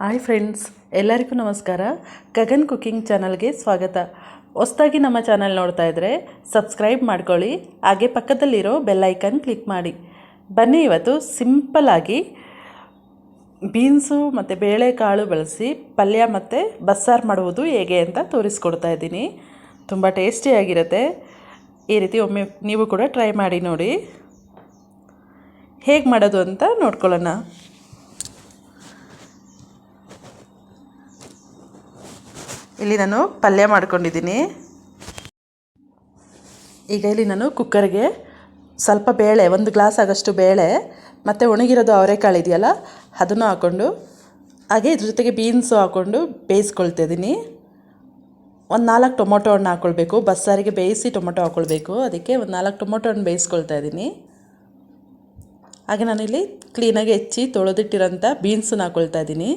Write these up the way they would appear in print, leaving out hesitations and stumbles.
Hi friends, ಎಲ್ಲರಿಗೂ ನಮಸ್ಕಾರ. Gagan cooking ಚಾನಲ್ಗೆ ಸ್ವಾಗತ. ಹೊಸದಾಗಿ ನಮ್ಮ ಚಾನಲ್ ನೋಡ್ತಾ ಇದ್ದರೆ ಸಬ್ಸ್ಕ್ರೈಬ್ ಮಾಡ್ಕೊಳ್ಳಿ, ಹಾಗೆ ಪಕ್ಕದಲ್ಲಿರೋ ಬೆಲ್ ಐಕನ್ ಕ್ಲಿಕ್ ಮಾಡಿ. ಬನ್ನಿ, ಇವತ್ತು ಸಿಂಪಲ್ಲಾಗಿ ಬೀನ್ಸು ಮತ್ತು ಬೇಳೆಕಾಳು ಬಳಸಿ ಪಲ್ಯ ಮತ್ತು ಬಸ್ಸಾರು ಮಾಡುವುದು ಹೇಗೆ ಅಂತ ತೋರಿಸ್ಕೊಡ್ತಾ ಇದ್ದೀನಿ. ತುಂಬ ಟೇಸ್ಟಿಯಾಗಿರುತ್ತೆ. ಈ ರೀತಿ ಒಮ್ಮೆ ನೀವು ಕೂಡ ಟ್ರೈ ಮಾಡಿ ನೋಡಿ. ಹೇಗೆ ಮಾಡೋದು ಅಂತ ನೋಡ್ಕೊಳ್ಳೋಣ. ಇಲ್ಲಿ ನಾನು ಪಲ್ಯ ಮಾಡ್ಕೊಂಡಿದ್ದೀನಿ. ಈಗ ಇಲ್ಲಿ ನಾನು ಕುಕ್ಕರ್ಗೆ ಸ್ವಲ್ಪ ಬೇಳೆ, 1 ಗ್ಲಾಸ್ ಆಗೋಷ್ಟು ಬೇಳೆ ಮತ್ತು ಒಣಗಿರೋದು ಅವರೆಕಾಳು ಇದೆಯಲ್ಲ ಅದನ್ನು ಹಾಕ್ಕೊಂಡು, ಹಾಗೆ ಇದ್ರ ಜೊತೆಗೆ ಬೀನ್ಸು ಹಾಕ್ಕೊಂಡು ಬೇಯಿಸ್ಕೊಳ್ತಾ ಇದ್ದೀನಿ. ಒಂದು 4 ಟೊಮೊಟೊ ಹಣ್ಣು ಹಾಕ್ಕೊಳ್ಬೇಕು. ಬಸ್ಸಾರಿಗೆ ಬೇಯಿಸಿ ಟೊಮೊಟೊ ಹಾಕ್ಕೊಳ್ಬೇಕು. ಅದಕ್ಕೆ ಒಂದು 4 ಟೊಮೊಟೊ ಹಣ್ಣು ಬೇಯಿಸ್ಕೊಳ್ತಾ ಇದ್ದೀನಿ. ಹಾಗೆ ನಾನಿಲ್ಲಿ ಕ್ಲೀನಾಗಿ ಹೆಚ್ಚಿ ತೊಳೆದಿಟ್ಟಿರೋಂಥ ಬೀನ್ಸನ್ನ ಹಾಕ್ಕೊಳ್ತಾ ಇದ್ದೀನಿ.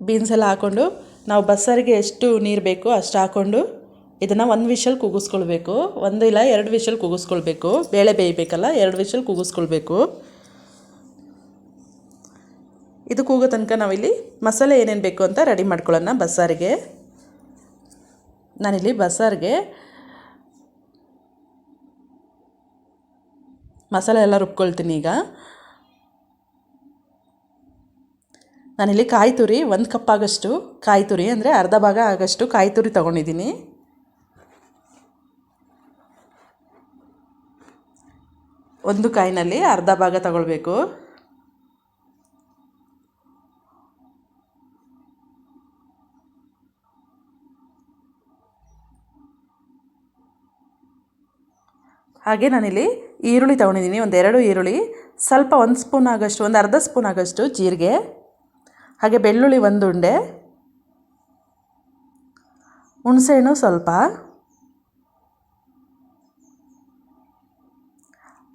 ಬೀನ್ಸ್ ಎಲ್ಲ ಹಾಕ್ಕೊಂಡು ನಾವು ಬಸ್ಸಾರಿಗೆ ಎಷ್ಟು ನೀರು ಬೇಕೋ ಅಷ್ಟು ಹಾಕ್ಕೊಂಡು ಇದನ್ನು 1 ವಿಷಲ್ ಕೂಗಿಸ್ಕೊಳ್ಬೇಕು. 1 ಇಲ್ಲ 2 ವಿಷಲ್ ಕೂಗಿಸ್ಕೊಳ್ಬೇಕು. ಬೇಳೆ ಬೇಯಬೇಕಲ್ಲ, 2 ವಿಷಲ್ ಕೂಗಿಸ್ಕೊಳ್ಬೇಕು. ಇದು ಕೂಗೋ ತನಕ ನಾವಿಲ್ಲಿ ಮಸಾಲೆ ಏನೇನು ಬೇಕು ಅಂತ ರೆಡಿ ಮಾಡ್ಕೊಳ್ಳೋಣ. ಬಸ್ಸಾರಿಗೆ ನಾನಿಲ್ಲಿ ಬಸ್ಸಾರಿಗೆ ಮಸಾಲೆ ಎಲ್ಲ ರುಬ್ಕೊಳ್ತೀನಿ. ಈಗ ನಾನಿಲ್ಲಿ ಕಾಯಿ ತುರಿ 1 ಕಪ್ ಆಗೋಷ್ಟು ಕಾಯಿ ತುರಿ, ಅಂದರೆ ಅರ್ಧ ಭಾಗ ಆಗೋಷ್ಟು ಕಾಯಿ ತುರಿ ತೊಗೊಂಡಿದ್ದೀನಿ. ಒಂದು ಕಾಯಿನಲ್ಲಿ ಅರ್ಧ ಭಾಗ ತಗೊಳ್ಬೇಕು. ಹಾಗೆ ನಾನಿಲ್ಲಿ ಈರುಳ್ಳಿ ತೊಗೊಂಡಿದ್ದೀನಿ, 2 ಈರುಳ್ಳಿ, ಸ್ವಲ್ಪ 1 ಸ್ಪೂನ್ ಆಗೋಷ್ಟು, ಒಂದು ಅರ್ಧ ಸ್ಪೂನ್ ಆಗೋಷ್ಟು ಜೀರಿಗೆ, ಹಾಗೆ ಬೆಳ್ಳುಳ್ಳಿ 1 ಉಂಡೆ, ಹುಣಸೆಹಣ್ಣು ಸ್ವಲ್ಪ,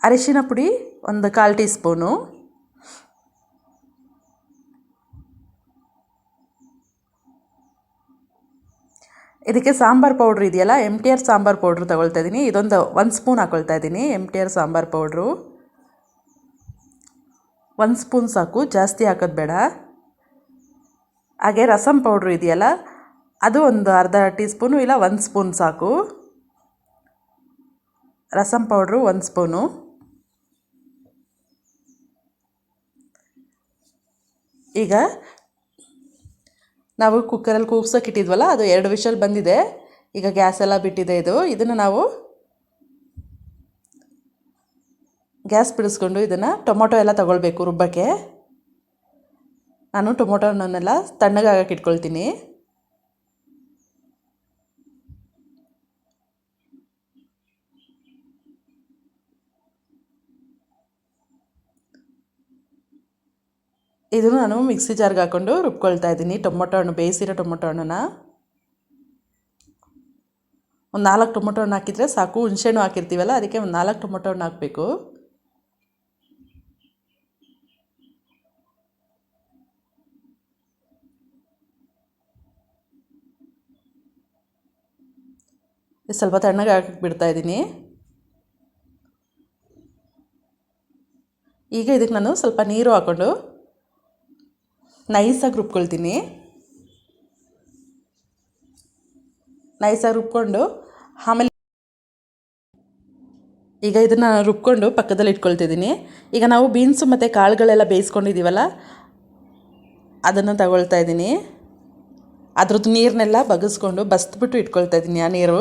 ಅರಿಶಿನ ಪುಡಿ 1/4 ಟೀ ಸ್ಪೂನು, ಇದಕ್ಕೆ ಸಾಂಬಾರು ಪೌಡ್ರ್ ಇದೆಯಲ್ಲ, MTR ಸಾಂಬಾರು ಪೌಡ್ರು ತಗೊಳ್ತಾ ಇದ್ದೀನಿ. ಇದೊಂದು 1 ಸ್ಪೂನ್ ಹಾಕ್ಕೊಳ್ತಾ ಇದ್ದೀನಿ. MTR ಸಾಂಬಾರು ಪೌಡ್ರು 1 ಸ್ಪೂನ್ ಸಾಕು, ಜಾಸ್ತಿ ಹಾಕೋದು ಬೇಡ. ಹಾಗೆ ರಸಂ ಪೌಡ್ರು ಇದೆಯಲ್ಲ, ಅದು ಒಂದು ಅರ್ಧ ಟೀ ಸ್ಪೂನು ಇಲ್ಲ 1 ಸ್ಪೂನ್ ಸಾಕು. Rasam powder 1 spoon. ಈಗ ನಾವು ಕುಕ್ಕರಲ್ಲಿ ಕೂಗ್ಸೋಕೆ ಇಟ್ಟಿದ್ವಲ್ಲ, ಅದು 2 ವಿಷಲ್ ಬಂದಿದೆ. ಈಗ ಗ್ಯಾಸ್ ಎಲ್ಲ ಬಿಟ್ಟಿದೆ. ಇದನ್ನು ನಾವು ಗ್ಯಾಸ್ ಬಿಡಿಸ್ಕೊಂಡು ಇದನ್ನು ಟೊಮೊಟೊ ಎಲ್ಲ ತಗೊಳ್ಬೇಕು ರುಬ್ಬಕ್ಕೆ. ನಾನು ಟೊಮೊಟೊ ಹಣ್ಣನ್ನೆಲ್ಲ ತಣ್ಣಗಾಗಕ್ಕೆ ಇಟ್ಕೊಳ್ತೀನಿ. ಇದನ್ನು ನಾನು ಮಿಕ್ಸಿ ಜಾರ್ಗೆ ಹಾಕ್ಕೊಂಡು ರುಬ್ಕೊಳ್ತಾ ಇದ್ದೀನಿ. ಟೊಮೊಟೊ ಹಣ್ಣು, ಬೇಯಿಸಿರೋ ಟೊಮೊಟೊ ಹಣ್ಣನ್ನ ಒಂದು 4 ಟೊಮೊಟೊ ಹಣ್ಣು ಹಾಕಿದರೆ ಸಾಕು. ಹುಣಸೆಹಣ್ಣು ಹಾಕಿರ್ತೀವಲ್ಲ, ಅದಕ್ಕೆ ಒಂದು 4 ಟೊಮೊಟೊ ಹಣ್ಣು ಹಾಕಬೇಕು. ಸ್ವಲ್ಪ ತಣ್ಣಗೆ ಹಾಕಕ್ಕೆ ಬಿಡ್ತಾಯಿದ್ದೀನಿ. ಈಗ ಇದಕ್ಕೆ ನಾನು ಸ್ವಲ್ಪ ನೀರು ಹಾಕ್ಕೊಂಡು ನೈಸಾಗಿ ರುಬ್ಕೊಳ್ತೀನಿ. ನೈಸಾಗಿ ರುಬ್ಕೊಂಡು ಆಮೇಲೆ ಈಗ ಇದನ್ನು ರುಬ್ಕೊಂಡು ಪಕ್ಕದಲ್ಲಿ ಇಟ್ಕೊಳ್ತಿದ್ದೀನಿ. ಈಗ ನಾವು ಬೀನ್ಸು ಮತ್ತು ಕಾಳುಗಳೆಲ್ಲ ಬೇಯಿಸ್ಕೊಂಡಿದ್ದೀವಲ್ಲ, ಅದನ್ನು ತಗೊಳ್ತಾ ಇದ್ದೀನಿ. ಅದ್ರದ್ದು ನೀರನ್ನೆಲ್ಲ ಬಗ್ಗಿಸ್ಕೊಂಡು ಬಸ್ಬಿಟ್ಟು ಇಟ್ಕೊಳ್ತಾ ಇದ್ದೀನಿ. ಆ ನೀರು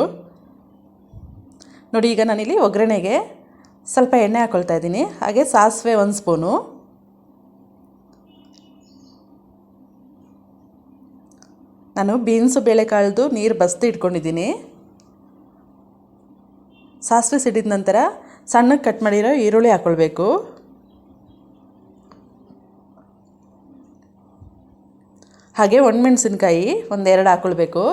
ನೋಡಿ. ಈಗ ನಾನಿಲ್ಲಿ ಒಗ್ಗರಣೆಗೆ ಸ್ವಲ್ಪ ಎಣ್ಣೆ ಹಾಕ್ಕೊಳ್ತಾ ಇದ್ದೀನಿ. ಹಾಗೆ ಸಾಸಿವೆ 1 ಸ್ಪೂನು, ನಾನು ಬೀನ್ಸು ಬೇಳೆಕಾಳ್ದು ನೀರು ಬಸ್ದು ಇಟ್ಕೊಂಡಿದ್ದೀನಿ. ಸಾಸಿವೆ ಸಿಡಿದ ನಂತರ ಸಣ್ಣಗೆ ಕಟ್ ಮಾಡಿರೋ ಈರುಳ್ಳಿ ಹಾಕ್ಕೊಳ್ಬೇಕು. ಹಾಗೆ ಒಣಮೆಣಸಿನ್ಕಾಯಿ 1-2 ಹಾಕ್ಕೊಳ್ಬೇಕು.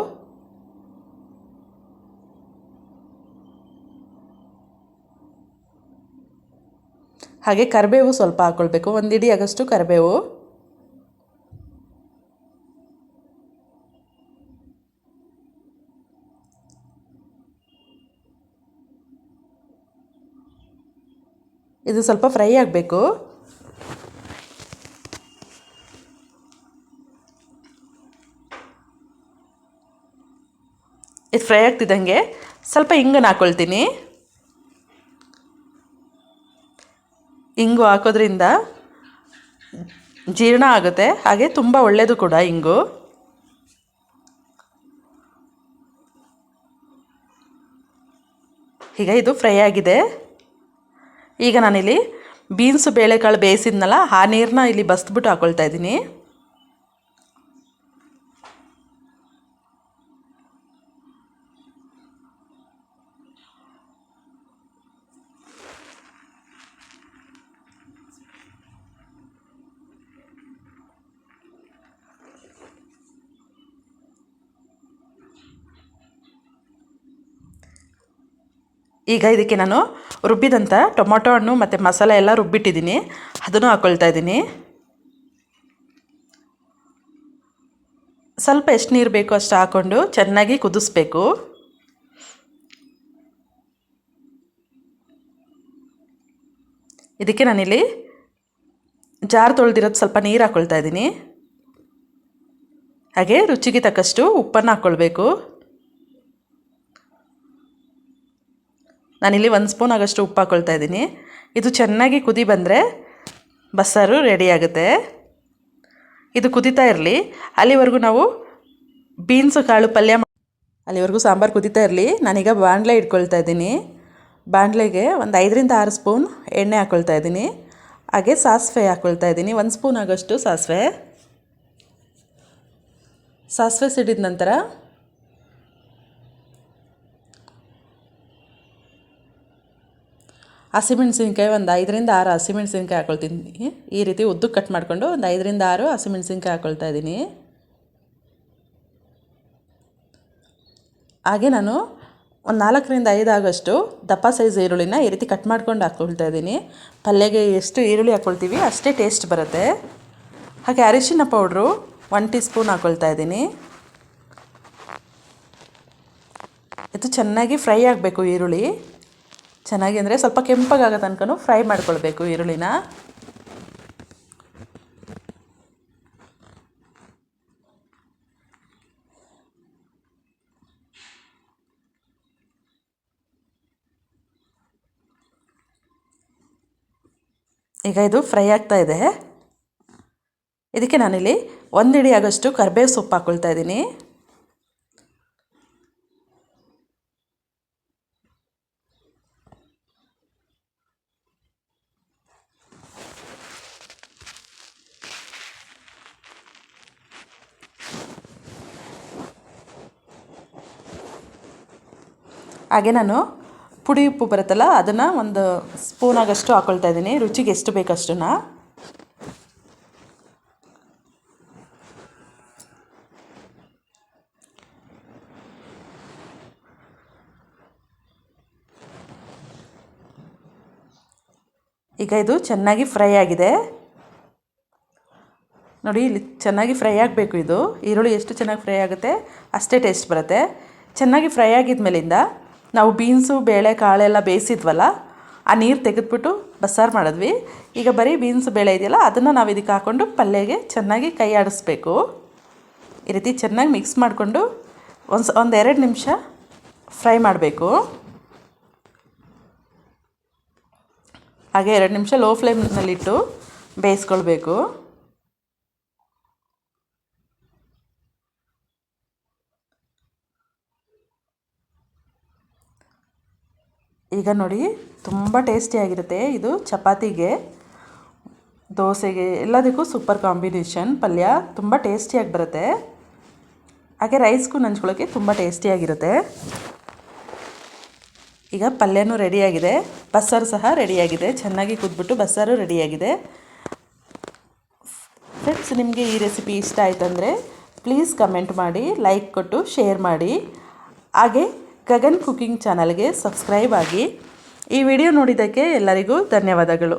ಹಾಗೆ ಕರಿಬೇವು ಸ್ವಲ್ಪ ಹಾಕ್ಕೊಳ್ಬೇಕು, 1 ಹಿಡಿ ಆಗೋಷ್ಟು ಕರಿಬೇವು. ಇದು ಸ್ವಲ್ಪ ಫ್ರೈ ಆಗಬೇಕು. ಇದು ಫ್ರೈ ಆಗ್ತಿದ್ದಂಗೆ ಸ್ವಲ್ಪ ಹಿಂಗನ್ನು ಹಾಕ್ಕೊಳ್ತೀನಿ. ಹಿಂಗು ಹಾಕೋದ್ರಿಂದ ಜೀರ್ಣ ಆಗುತ್ತೆ, ಹಾಗೆ ತುಂಬ ಒಳ್ಳೆಯದು ಕೂಡ ಹಿಂಗು. ಈಗ ಇದು ಫ್ರೈ ಆಗಿದೆ. ಈಗ ನಾನಿಲ್ಲಿ ಬೀನ್ಸು ಬೇಳೆಕಾಳು ಬೇಯಿಸಿದ್ನಲ್ಲ ಆ ನೀರನ್ನ ಇಲ್ಲಿ ಬಸ್ದ್ಬಿಟ್ಟು ಹಾಕ್ಕೊಳ್ತಾ ಇದ್ದೀನಿ. ಈಗ ಇದಕ್ಕೆ ನಾನು ರುಬ್ಬಿದಂಥ ಟೊಮೊಟೊ ಹಣ್ಣು ಮತ್ತು ಮಸಾಲೆ ಎಲ್ಲ ರುಬ್ಬಿಟ್ಟಿದ್ದೀನಿ, ಅದನ್ನು ಹಾಕ್ಕೊಳ್ತಾ ಇದ್ದೀನಿ. ಸ್ವಲ್ಪ ಎಷ್ಟು ನೀರು ಬೇಕು ಅಷ್ಟು ಹಾಕ್ಕೊಂಡು ಚೆನ್ನಾಗಿ ಕುದಿಸ್ಬೇಕು. ಇದಕ್ಕೆ ನಾನಿಲ್ಲಿ ಜಾರ್ ತೊಳೆದಿರೋದು ಸ್ವಲ್ಪ ನೀರು ಹಾಕ್ಕೊಳ್ತಾ ಇದ್ದೀನಿ. ಹಾಗೆ ರುಚಿಗೆ ತಕ್ಕಷ್ಟು ಉಪ್ಪನ್ನು ಹಾಕ್ಕೊಳ್ಬೇಕು. ನಾನಿಲ್ಲಿ 1 ಸ್ಪೂನ್ ಆಗೋಷ್ಟು ಉಪ್ಪು ಹಾಕ್ಕೊಳ್ತಾ ಇದ್ದೀನಿ. ಇದು ಚೆನ್ನಾಗಿ ಕುದಿ ಬಂದರೆ ಬಸ್ಸಾರು ರೆಡಿ ಆಗುತ್ತೆ. ಇದು ಕುದೀತಾ ಇರಲಿ, ಅಲ್ಲಿವರೆಗೂ ನಾವು ಬೀನ್ಸು ಕಾಳು ಪಲ್ಯ ಅಲ್ಲಿವರೆಗೂ ಸಾಂಬಾರು ಕುದೀತಾ ಇರಲಿ. ನಾನೀಗ ಬಾಣಲೆ ಇಟ್ಕೊಳ್ತಾ ಇದ್ದೀನಿ. ಬಾಣಲೆಗೆ ಒಂದು 5ರಿಂದ 6 ಸ್ಪೂನ್ ಎಣ್ಣೆ ಹಾಕ್ಕೊಳ್ತಾ ಇದ್ದೀನಿ. ಹಾಗೆ ಸಾಸಿವೆ ಹಾಕ್ಕೊಳ್ತಾ ಇದ್ದೀನಿ, 1 ಸ್ಪೂನ್ ಆಗೋಷ್ಟು ಸಾಸಿವೆ ಸಿಡಿದ ನಂತರ ಹಸಿಮೆಣ್ಸಿನ್ಕಾಯಿ ಒಂದು 5ರಿಂದ 6 ಹಸಿಮೆಣ್ಸಿನ್ಕಾಯಿ ಹಾಕ್ಕೊಳ್ತೀನಿ. ಈ ರೀತಿ ಉದ್ದಕ್ಕೆ ಕಟ್ ಮಾಡಿಕೊಂಡು ಒಂದು 5ರಿಂದ 6 ಹಸಿಮೆಣ್ಸಿನ್ಕಾಯಿ ಹಾಕ್ಕೊಳ್ತಾ ಇದ್ದೀನಿ. ಹಾಗೆ ನಾನು ಒಂದು 4ರಿಂದ 5 ಆಗೋಷ್ಟು ದಪ್ಪ ಸೈಜ್ ಈರುಳ್ಳಿನ ಈ ರೀತಿ ಕಟ್ ಮಾಡ್ಕೊಂಡು ಹಾಕ್ಕೊಳ್ತಾ ಇದ್ದೀನಿ. ಪಲ್ಯಗೆ ಎಷ್ಟು ಈರುಳ್ಳಿ ಹಾಕ್ಕೊಳ್ತೀವಿ ಅಷ್ಟೇ ಟೇಸ್ಟ್ ಬರುತ್ತೆ. ಹಾಗೆ ಅರಿಶಿನ ಪೌಡ್ರು 1 ಟೀ ಸ್ಪೂನ್ ಹಾಕ್ಕೊಳ್ತಾ ಇದ್ದೀನಿ. ಇದು ಚೆನ್ನಾಗಿ ಫ್ರೈ ಆಗಬೇಕು. ಈರುಳ್ಳಿ ಚೆನ್ನಾಗಿ ಅಂದರೆ ಸ್ವಲ್ಪ ಕೆಂಪಗಾಗೋ ತನಕ ಫ್ರೈ ಮಾಡ್ಕೊಳ್ಬೇಕು ಈರುಳ್ಳಿನ. ಈಗ ಇದು ಫ್ರೈ ಆಗ್ತಾ ಇದೆ. ಇದಕ್ಕೆ ನಾನಿಲ್ಲಿ 1 ಹಿಡಿ ಆಗೋಷ್ಟು ಕರಿಬೇವು ಸೊಪ್ಪು ಹಾಕ್ಕೊಳ್ತಾ ಇದ್ದೀನಿ. ಹಾಗೆ ನಾನು ಪುಡಿ ಉಪ್ಪು ಬರುತ್ತಲ್ಲ ಅದನ್ನು 1 ಸ್ಪೂನ್ ಆಗೋಷ್ಟು ಹಾಕ್ಕೊಳ್ತಾ ಇದ್ದೀನಿ, ರುಚಿಗೆ ಎಷ್ಟು ಬೇಕಷ್ಟನ್ನು. ಈಗ ಇದು ಚೆನ್ನಾಗಿ ಫ್ರೈ ಆಗಿದೆ ನೋಡಿ. ಇಲ್ಲಿ ಚೆನ್ನಾಗಿ ಫ್ರೈ ಆಗಬೇಕು. ಇದು ಈರುಳ್ಳಿ ಎಷ್ಟು ಚೆನ್ನಾಗಿ ಫ್ರೈ ಆಗುತ್ತೆ ಅಷ್ಟೇ ಟೇಸ್ಟ್ ಬರುತ್ತೆ. ಚೆನ್ನಾಗಿ ಫ್ರೈ ಆಗಿದ್ಮೇಲಿಂದ ನಾವು ಬೀನ್ಸು ಬೇಳೆ ಕಾಳೆಲ್ಲ ಬೇಯಿಸಿದ್ವಲ್ಲ ಆ ನೀರು ತೆಗೆದುಬಿಟ್ಟು ಬಸ್ಸಾರು ಮಾಡಿದ್ವಿ. ಈಗ ಬರೀ ಬೀನ್ಸು ಬೇಳೆ ಇದೆಯಲ್ಲ ಅದನ್ನು ನಾವು ಇದಕ್ಕೆ ಹಾಕ್ಕೊಂಡು ಪಲ್ಯಗೆ ಚೆನ್ನಾಗಿ ಕೈ ಆಡಿಸ್ಬೇಕು. ಈ ರೀತಿ ಚೆನ್ನಾಗಿ ಮಿಕ್ಸ್ ಮಾಡಿಕೊಂಡು ಒಂದು 2 ನಿಮಿಷ ಫ್ರೈ ಮಾಡಬೇಕು. ಹಾಗೆ 2 ನಿಮಿಷ ಲೋ ಫ್ಲೇಮ್ನಲ್ಲಿಟ್ಟು ಬೇಯಿಸ್ಕೊಳ್ಬೇಕು. ಈಗ ನೋಡಿ ತುಂಬ ಟೇಸ್ಟಿಯಾಗಿರುತ್ತೆ. ಇದು ಚಪಾತಿಗೆ, ದೋಸೆಗೆ ಎಲ್ಲದಕ್ಕೂ ಸೂಪರ್ ಕಾಂಬಿನೇಷನ್. ಪಲ್ಯ ತುಂಬ ಟೇಸ್ಟಿಯಾಗಿ ಬರುತ್ತೆ. ಹಾಗೆ ರೈಸ್ಗೂ ನಂಚ್ಕೊಳ್ಳೋಕ್ಕೆ ತುಂಬ ಟೇಸ್ಟಿಯಾಗಿರುತ್ತೆ. ಈಗ ಪಲ್ಯನೂ ರೆಡಿಯಾಗಿದೆ, ಬಸ್ಸಾರು ಸಹ ರೆಡಿಯಾಗಿದೆ. ಚೆನ್ನಾಗಿ ಕುದ್ಬಿಟ್ಟು ಬಸ್ಸಾರು ರೆಡಿಯಾಗಿದೆ. ಫ್ರೆಂಡ್ಸ್, ನಿಮಗೆ ಈ ರೆಸಿಪಿ ಇಷ್ಟ ಆಯ್ತಂದರೆ ಪ್ಲೀಸ್ ಕಮೆಂಟ್ ಮಾಡಿ, ಲೈಕ್ ಕೊಟ್ಟು ಶೇರ್ ಮಾಡಿ. ಹಾಗೆ ಗಗನ್ ಕುಕಿಂಗ್ ಚಾನಲ್ಗೆ ಸಬ್ಸ್ಕ್ರೈಬ್ ಆಗಿ. ಈ ವಿಡಿಯೋ ನೋಡಿದ್ದಕ್ಕೆ ಎಲ್ಲರಿಗೂ ಧನ್ಯವಾದಗಳು.